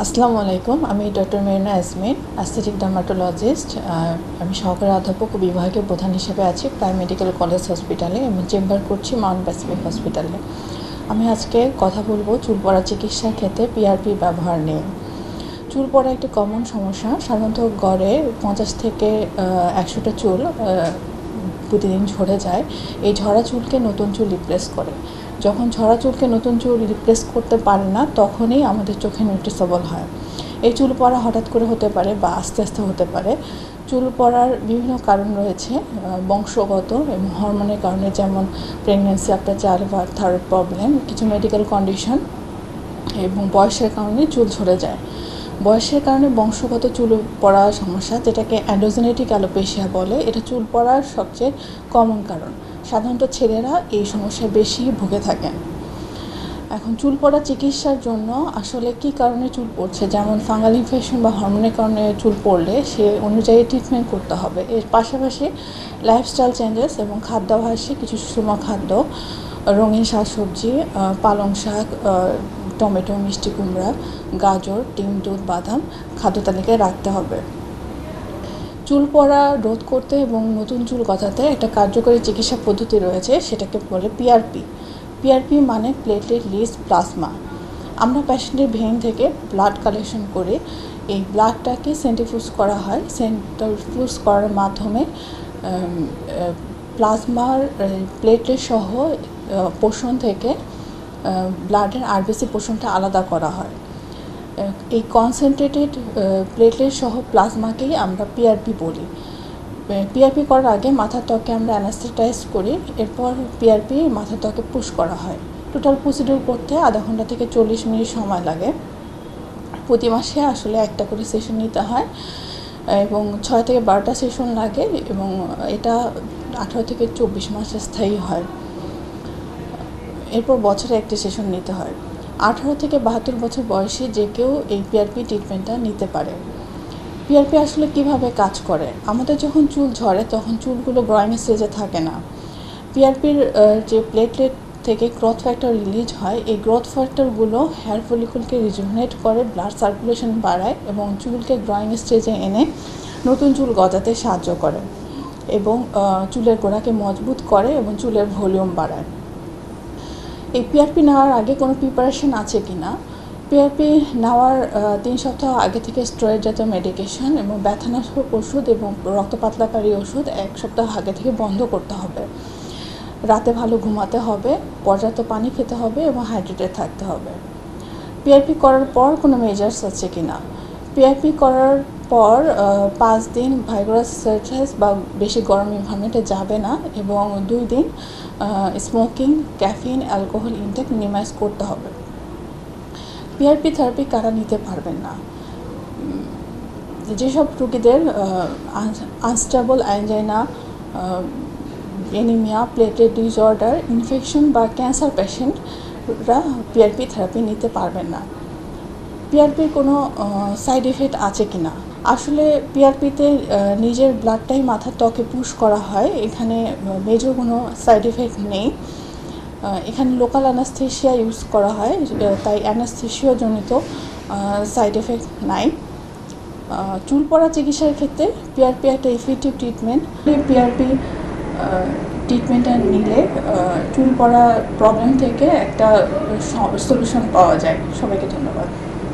আসসালামু আলাইকুম। আমি doctor Marina Yasmin, aesthetic dermatologist. আমি সহকারী অধ্যাপক ও বিভাগীয় প্রধান হিসেবে আছি প্রাইম মেডিকেল কলেজ হসপিটালে এবং চেম্বার করছি মাউন্ট প্যাসিফিক হসপিটালে। আমি আজকে কথা বলবো চুল পড়া চিকিৎসার ক্ষেত্রে পিআরপি ব্যবহার নিয়ে। চুল পড়া একটি কমন সমস্যা। সাধারণত গড়ে 50 থেকে 100টা চুল প্রতিদিন ঝরে যায়। এই ঝরা চুলকে নতুন চুল রিপ্লেস করে। যখন ঝরা চুলকে নতুন চুল রিপ্লেস করতে পারে না, তখনই আমাদের চোখে নোটিসেবল হয়। এই চুল পড়া হঠাৎ করে হতে পারে বা আস্তে আস্তে হতে পারে। চুল পড়ার বিভিন্ন কারণ রয়েছে, বংশগত এবং হরমোনের কারণে, যেমন pregnancy, after child birth, thyroid problem, কিছু মেডিকেল কন্ডিশন এবং বয়সের কারণে চুল ঝরে যায়। বয়সের কারণে বংশগত চুল পড়ার সমস্যা, যেটাকে অ্যান্ড্রোজেনেটিক অ্যালোপেশিয়া বলে, এটা চুল পড়ার সবচেয়ে কমন কারণ। সাধারণত ছেলেরা এই সমস্যায় বেশি ভুগে থাকেন। এখন চুল পড়া চিকিৎসার জন্য আসলে কী কারণে চুল পড়ছে, যেমন ফাঙ্গাল ইনফেকশন বা হরমোনের কারণে চুল পড়লে সে অনুযায়ী ট্রিটমেন্ট করতে হবে। এর পাশাপাশি লাইফস্টাইল চেঞ্জেস এবং খাদ্যাভ্যাসে কিছু সুষম খাদ্য, রঙিন শাকসবজি, পালং শাক, টমেটো, মিষ্টি কুমড়া, গাজর, ডিম, দুধ, বাদাম খাদ্য তালিকায় রাখতে হবে। চুল পড়া রোধ করতে এবং নতুন চুল গজাতে একটা কার্যকরী চিকিৎসা পদ্ধতি রয়েছে, সেটাকে বলে পিআরপি। পিআরপি মানে প্লেটলেট রিচ প্লাজমা। আমরা পেশেন্টের ভেইন থেকে ব্লাড কালেকশন করে এই ব্লাডটাকে সেন্ট্রিফিউজ করা হয়। সেন্ট্রিফিউজ করার মাধ্যমে প্লাজমার প্লেটলেট সহ পোষণ থেকে ব্লাডের আরবিসি পোষণটা আলাদা করা হয়। এই কনসেন্ট্রেটেড প্লেটলেট সহ প্লাজমাকেই আমরা পিআরপি বলি। পিআরপি করার আগে মাথার ত্বকে আমরা অ্যানাস্থেটাইজ করি, এরপর পিআরপি মাথার ত্বকে পুশ করা হয়। টোটাল প্রসিডিউর করতে আধা ঘন্টা থেকে 40 মিনিট সময় লাগে। প্রতি মাসে আসলে একটা করে সেশন নিতে হয় এবং 6 থেকে 12টা সেশন লাগে এবং এটা 18 থেকে 24 মাস স্থায়ী হয়। এরপর বছরে একটি সেশন নিতে হয়। 18 থেকে 72 বছর বয়সী যে কেউ এই পিআরপি ট্রিটমেন্টটা নিতে পারে। পিআরপি আসলে কিভাবে কাজ করে? আমাদের যখন চুল ঝরে তখন চুলগুলো গ্রোয়িং স্টেজে থাকে না। পিআরপির যে প্লেটলেট থেকে গ্রোথ ফ্যাক্টর রিলিজ হয়, এই গ্রোথ ফ্যাক্টরগুলো হেয়ার ফলিকলকে রিজুভিনেট করে, ব্লাড সার্কুলেশন বাড়ায় এবং চুলকে গ্রোয়িং স্টেজে এনে নতুন চুল গজাতে সাহায্য করে এবং চুলের গোড়াকে মজবুত করে এবং চুলের ভলিউম বাড়ায়। এই পিআরপি নেওয়ার আগে কোনো প্রিপারেশন আছে কি না? পিআরপি নেওয়ার 3 সপ্তাহ আগে থেকে স্টেরয়েড জাতীয় মেডিকেশন এবং ব্যথানাশক ওষুধ এবং রক্ত পাতলাকারী ওষুধ 1 সপ্তাহ আগে থেকে বন্ধ করতে হবে। রাতে ভালো ঘুমাতে হবে, পর্যাপ্ত পানি খেতে হবে এবং হাইড্রেটেড থাকতে হবে। পিআরপি করার পর কোনো মেজার্স আছে কি না? পিআরপি করার পর 5 দিন ভাইগারাস এক্সারসাইজ বা বেশি গরম এনভায়রনমেন্টে যাবে না এবং 2 দিন smoking, caffeine, alcohol intake minimise করতে হবে। পিআরপি থেরাপি কারা নিতে পারবেন না? যেসব রোগীদের unstable angina, anaemia, platelet disorder, infection বা ক্যান্সার পেশেন্টরা পিআরপি থেরাপি নিতে পারবেন না। পিআরপির কোনো সাইড এফেক্ট আছে কি না? আসলে পিআরপিতে নিজের ব্লাডটাই মাথার ত্বকে পুশ করা হয়, এখানে মেজর কোনো সাইড এফেক্ট নেই। এখানে লোকাল অ্যানাস্থেশিয়া ইউজ করা হয়, তাই অ্যানাস্থেশিয়াজনিত সাইড এফেক্ট নাই। চুল পড়া চিকিৎসার ক্ষেত্রে পিআরপি একটা ইফেক্টিভ ট্রিটমেন্ট। পিআরপি ট্রিটমেন্টটা নিলে চুল পড়া প্রবলেম থেকে একটা সলিউশন পাওয়া যায়। সবাইকে ধন্যবাদ।